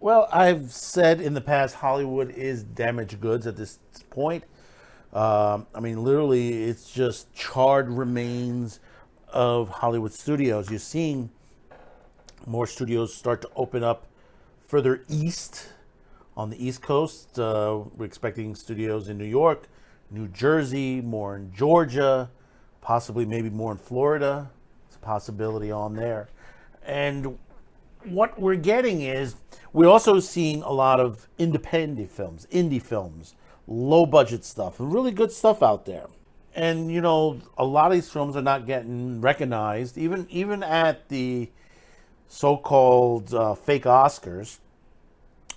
Well, I've said in the past, Hollywood is damaged goods at this point. I mean, literally, it's just charred remains of Hollywood studios. You're seeing more studios start to open up further east on the East Coast. We're expecting studios in New York, New Jersey, more in Georgia, possibly maybe more in Florida. It's a possibility on there. And what we're getting is we're also seeing a lot of independent films, indie films, low budget stuff, and really good stuff out there. And you know, a lot of these films are not getting recognized, even at the so-called fake Oscars,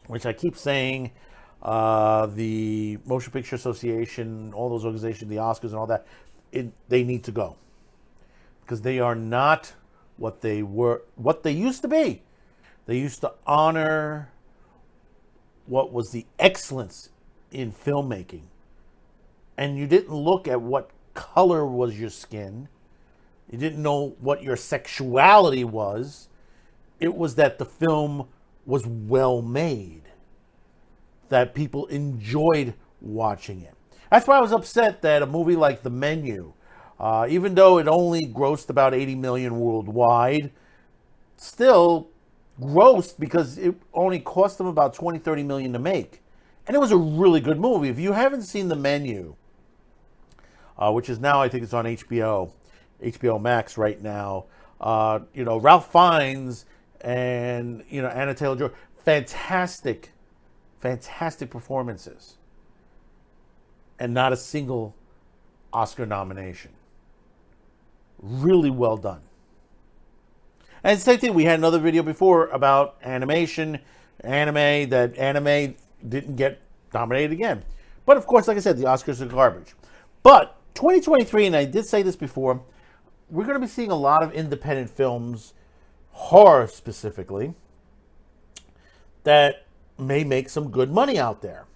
which I keep saying, the Motion Picture Association, all those organizations, the Oscars and all that, they need to go because they are not what they used to be. They used to honor what was the excellence in filmmaking. And you didn't look at what color was your skin. You didn't know what your sexuality was. It was that the film was well made, that people enjoyed watching it. That's why I was upset that a movie like The Menu, even though it only grossed about 80 million worldwide, still grossed because it only cost them about 20-30 million to make. And it was a really good movie. If you haven't seen The Menu, which is now, I think it's on HBO Max right now, you know, Ralph Fiennes and, you know, Anna Taylor-Joy, fantastic performances. And not a single Oscar nomination. Really well done. And same thing, we had another video before about anime, that anime didn't get nominated again. But of course, like I said, the Oscars are garbage. But 2023, and I did say this before, we're going to be seeing a lot of independent films, horror specifically, that may make some good money out there.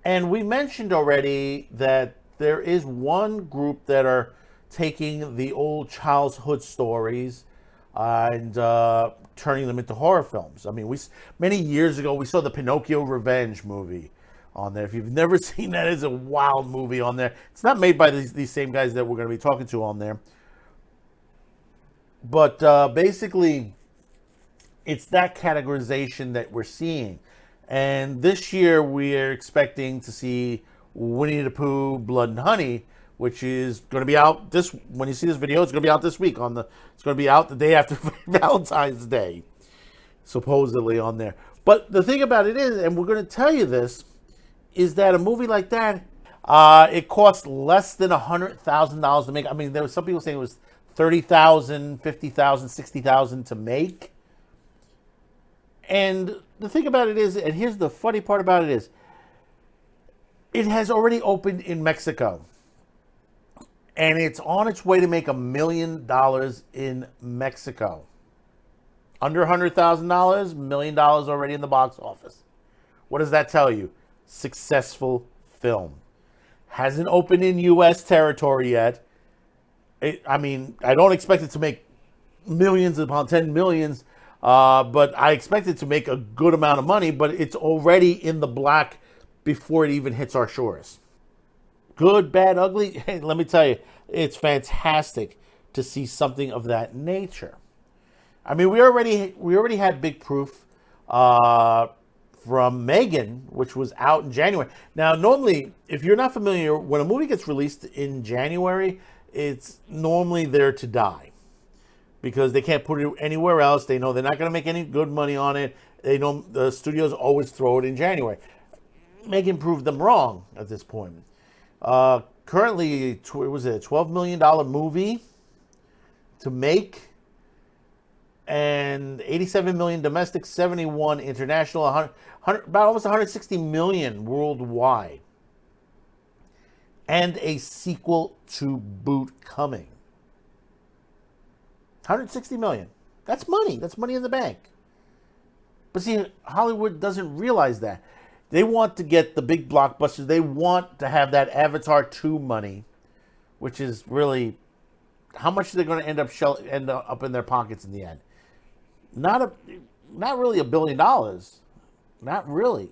And we mentioned already that there is one group that are taking the old childhood stories and turning them into horror films. I mean, many years ago, we saw the Pinocchio Revenge movie on there. If you've never seen that, it's a wild movie on there. It's not made by these same guys that we're going to be talking to on there. But basically, it's that categorization that we're seeing. And this year, we're expecting to see Winnie the Pooh, Blood and Honey, which is going to be out when you see this video, it's going to be out this week it's going to be out the day after Valentine's Day, supposedly on there. But the thing about it is, and we're going to tell you this, is that a movie like that, it costs less than $100,000 to make. I mean, there was some people saying it was $30,000, $50,000, $60,000 to make. And the thing about it is, and here's the funny part about it is, it has already opened in Mexico. And it's on its way to make $1 million in Mexico. Under $100,000, $1 million already in the box office. What does that tell you? Successful film. Hasn't opened in U.S. territory yet. I mean, I don't expect it to make millions upon 10 millions, but I expect it to make a good amount of money, but it's already in the black before it even hits our shores. Good, bad, ugly. Hey, let me tell you, it's fantastic to see something of that nature. I mean, we already had big proof from Megan, which was out in January. Now, normally, if you're not familiar, when a movie gets released in January, it's normally there to die because they can't put it anywhere else. They know they're not going to make any good money on it. They know the studios always throw it in January. Megan proved them wrong at this point. Currently, it was a $12 million movie to make, and 87 million domestic, 71 international, about almost 160 million worldwide, and a sequel to boot coming. 160 million. That's money. That's money in the bank. But see, Hollywood doesn't realize that. They want to get the big blockbusters. They want to have that Avatar 2 money, which is really how much they're going to end up in their pockets in the end. not really $1 billion. Not really.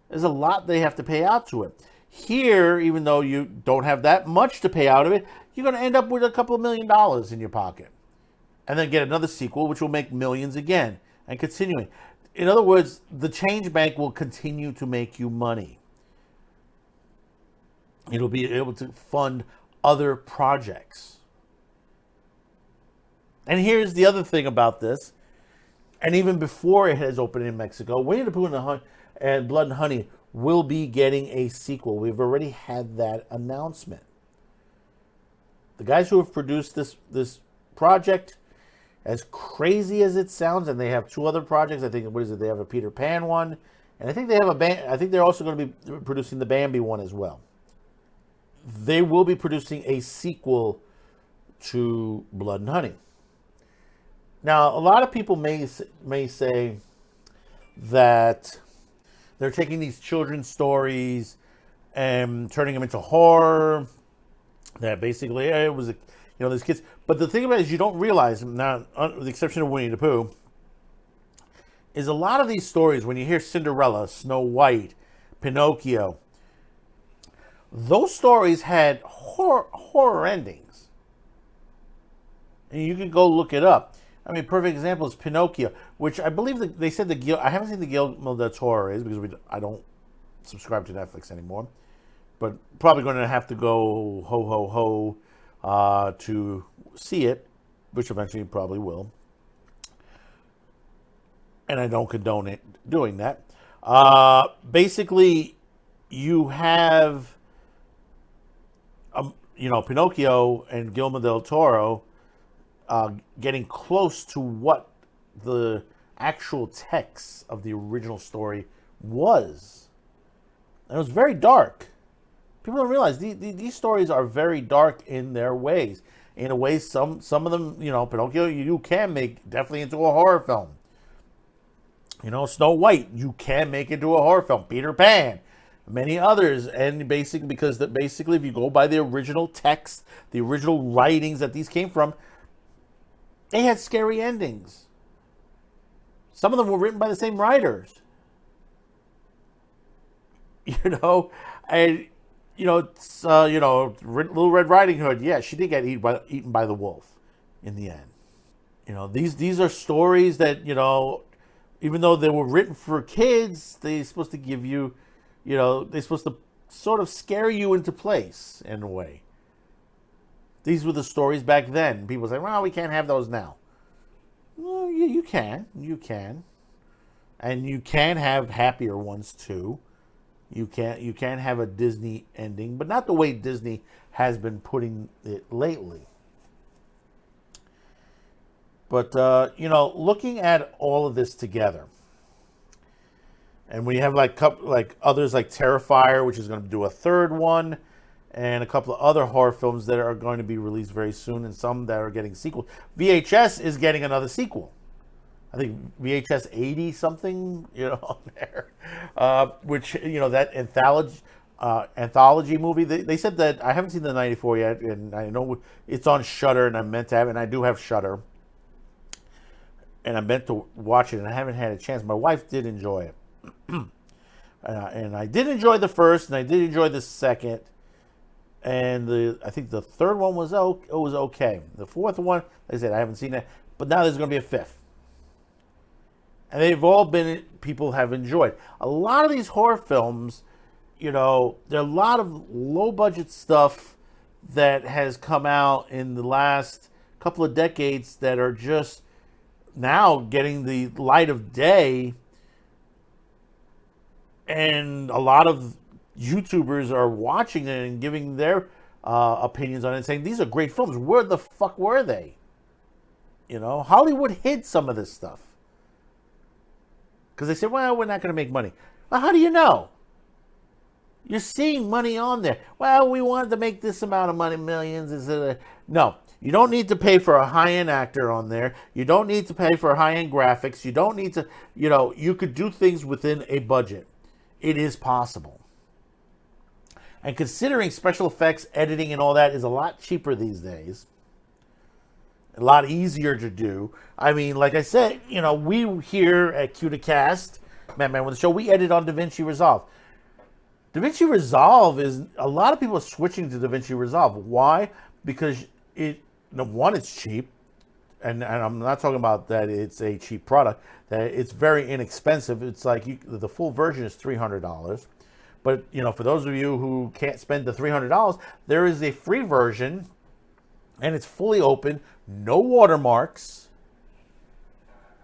There's a lot they have to pay out to it. Here, even though you don't have that much to pay out of it, you're going to end up with a couple of $1 million in your pocket. And then get another sequel, which will make millions again. And continuing. In other words, the Change Bank will continue to make you money. It'll be able to fund other projects. And here's the other thing about this. And even before it has opened in Mexico, Winnie the Pooh and Blood and Honey will be getting a sequel. We've already had that announcement. The guys who have produced this project, as crazy as it sounds, and they have 2 other projects. I think, what is it? They have a Peter Pan one, and I think they have I think they're also going to be producing the Bambi one as well. They will be producing a sequel to Blood and Honey. Now, a lot of people may say that they're taking these children's stories and turning them into horror. That basically it was, these kids. But the thing about it is, you don't realize, now, with the exception of Winnie the Pooh, is a lot of these stories, when you hear Cinderella, Snow White, Pinocchio, those stories had horror endings. And you can go look it up. I mean, perfect example is Pinocchio, which I believe they said I haven't seen the Guillermo del Toro is, because I don't subscribe to Netflix anymore. But probably going to have to go to see it, which eventually probably will. And I don't condone it doing that. Basically, you have, Pinocchio and Guillermo del Toro getting close to what the actual text of the original story was. And it was very dark. People don't realize these stories are very dark in their ways. In a way, some of them, Pinocchio, you can make definitely into a horror film. Snow White, you can make into a horror film. Peter Pan, many others, and basically if you go by the original text, the original writings that these came from, they had scary endings. Some of them were written by the same writers. Little Red Riding Hood. Yeah, she did get eaten by the wolf in the end. These are stories that, even though they were written for kids, they're supposed to give you, they're supposed to sort of scare you into place in a way. These were the stories back then. People say, well, we can't have those now. Well, you can. And you can have happier ones too. You can have a Disney ending, but not the way Disney has been putting it lately. But, looking at all of this together, and we have like others like Terrifier, which is going to do a 3rd one, and a couple of other horror films that are going to be released very soon, and some that are getting sequels. VHS is getting another sequel. I think VHS 80 something, on there, which, that anthology movie. They said that, I haven't seen the 94 yet, and I know it's on Shudder, and I'm meant to have it, and I do have Shudder, and I meant to watch it, and I haven't had a chance. My wife did enjoy it, and I did enjoy the first, and I did enjoy the second. And I think the 3rd one was okay. The 4th one, like I said, I haven't seen it. But now there's going to be a 5th. And they've all been, people have enjoyed. A lot of these horror films, there are a lot of low-budget stuff that has come out in the last couple of decades that are just now getting the light of day. And a lot of YouTubers are watching it and giving their opinions on it, saying these are great films. Where the fuck were they? Hollywood hid some of this stuff because they said, well, we're not going to make money. Well, how do you know? You're seeing money on there. Well, we wanted to make this amount of money, millions. No, you don't need to pay for a high-end actor on there. You don't need to pay for high-end graphics. You don't need to, you could do things within a budget. It is possible. And considering special effects, editing, and all that is a lot cheaper these days, a lot easier to do. I mean, like I said, you know, we here at Q to Cast, Man with the Show, we edit on DaVinci Resolve. DaVinci Resolve is, a lot of people are switching to DaVinci Resolve. Why? Because one, it's cheap. And I'm not talking about that it's a cheap product. That it's very inexpensive. It's like the full version is $300. But, you know, for those of you who can't spend the $300, there is a free version, and it's fully open, no watermarks,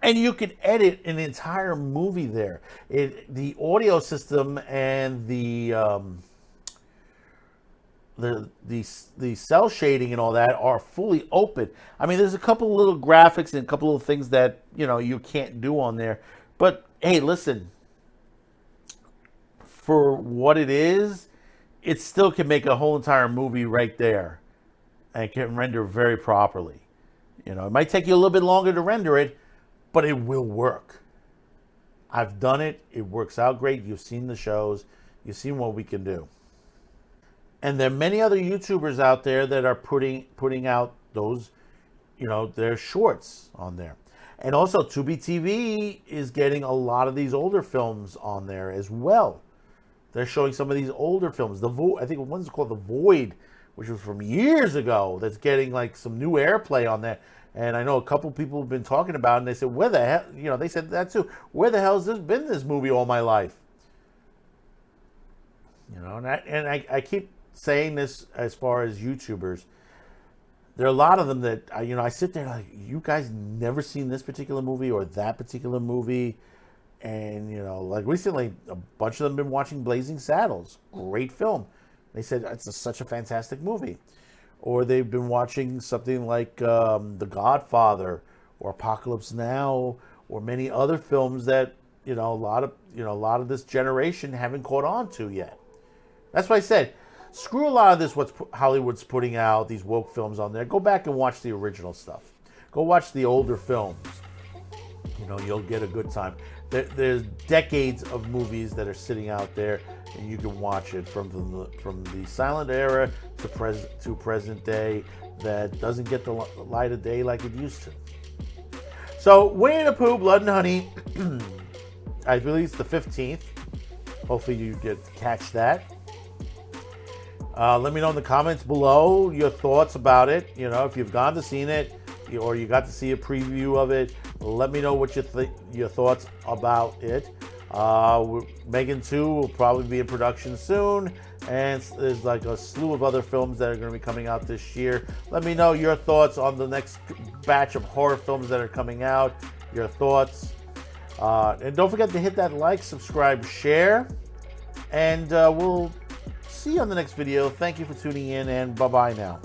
and you can edit an entire movie there. The audio system and the cell shading and all that are fully open. I mean, there's a couple little graphics and a couple of things that, you know, you can't do on there. But hey, listen, for what it is, it still can make a whole entire movie right there, and it can render very properly. You know, it might take you a little bit longer to render it, but it will work. I've done it. It works out great. You've seen the shows. You've seen what we can do. And there are many other YouTubers out there that are putting out those, you know, their shorts on there. And also, Tubi TV is getting a lot of these older films on there as well. They're showing some of these older films. I think one's called The Void, which was from years ago, that's getting like some new airplay on that. And I know a couple people have been talking about it, and they said, where the hell, you know, they said that too. Where the hell has this been, this movie, all my life? You know, and I keep saying this as far as YouTubers. There are a lot of them that, you know, I sit there like, you guys never seen this particular movie or that particular movie. And, you know, like recently, a bunch of them have been watching Blazing Saddles. Great film. They said it's such a fantastic movie. Or they've been watching something like The Godfather or Apocalypse Now or many other films that, you know, a lot of this generation haven't caught on to yet. That's why I said, screw a lot of this, what Hollywood's putting out, these woke films on there. Go back and watch the original stuff. Go watch the older films. You know, you'll get a good time. There's decades of movies that are sitting out there, and you can watch it from the silent era to present day that doesn't get the light of day like it used to. So, Winnie the Pooh, Blood and Honey, I believe it's the 15th. Hopefully you get to catch that. Let me know in the comments below your thoughts about it. You know, if you've gone to seen it or you got to see a preview of it, let me know what your thoughts about it. Megan 2 will probably be in production soon, and there's like a slew of other films that are going to be coming out this year. Let me know your thoughts on the next batch of horror films that are coming out, your thoughts. And don't forget to hit that like, subscribe, share, and we'll see you on the next video. Thank you for tuning in, and bye-bye now.